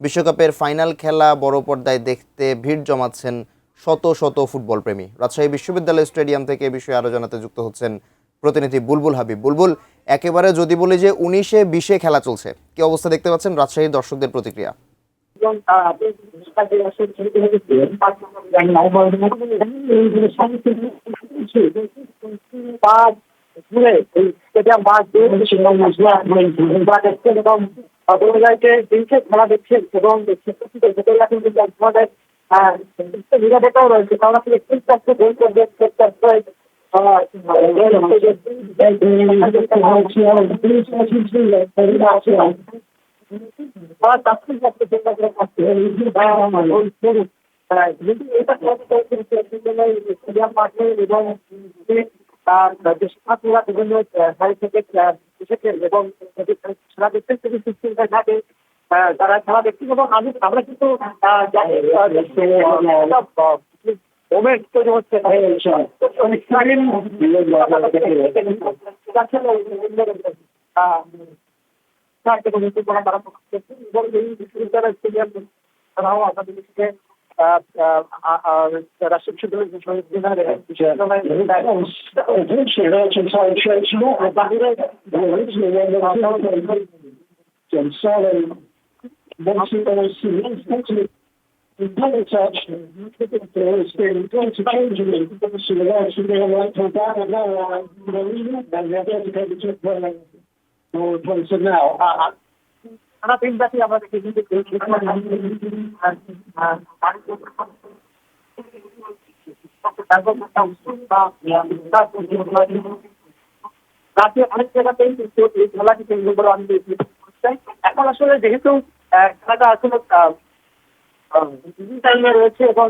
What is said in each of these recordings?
বিশ্বকাপের ফাইনাল খেলা বড় পর্দায় দেখতে ভিড় জমাচ্ছেন শত শত ফুটবল প্রেমী। রাজশাহী বিশ্ববিদ্যালয় স্টেডিয়াম থেকে এ বিষয়ে আরো জানাতে যুক্ত হচ্ছেন প্রতিনিধি বুলবুল হাবিব। বুলবুল, একেবারে যদি বলি যে 19-20 খেলা চলছে, কি অবস্থা দেখতে পাচ্ছেন রাজশাহীর দর্শকদের প্রতিক্রিয়া? খেলা দেখছেন এবং নিরাপত্তাও রয়েছে, কারণ আপনি ছাত্ররা বিভিন্ন সাইড থেকে এসেছেন এবং সারা দেশের থেকে সুস্থতায় থাকে তারা খেলা দেখছেন। এবং আমরা কিন্তু মোমেন্ট তৈরি হচ্ছে বিশ্ববিদ্যালয় স্টেডিয়াম তারাও আপনাদের থেকে রাষ্ট্রীয় সারা দিনব্যাপী আমরা দেখি কিন্তু অনেক জায়গাতেই এই খেলাটি কেন্দ্র করে আমি এখন আসলে যেহেতু খেলাটা আসলে টাইমে রয়েছে এবং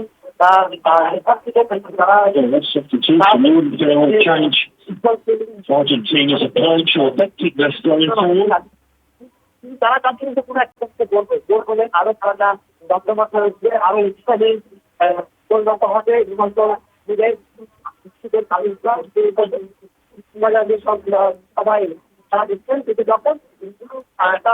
তারা তার কিন্তু পুরো একটা জোর হলে আরো খেলাটা দপ্তমাত্রা রয়েছে, আরো উৎসাহে পরিণত হবে এবং সব সবাই খেলা দিচ্ছেন কিন্তু যখন একটা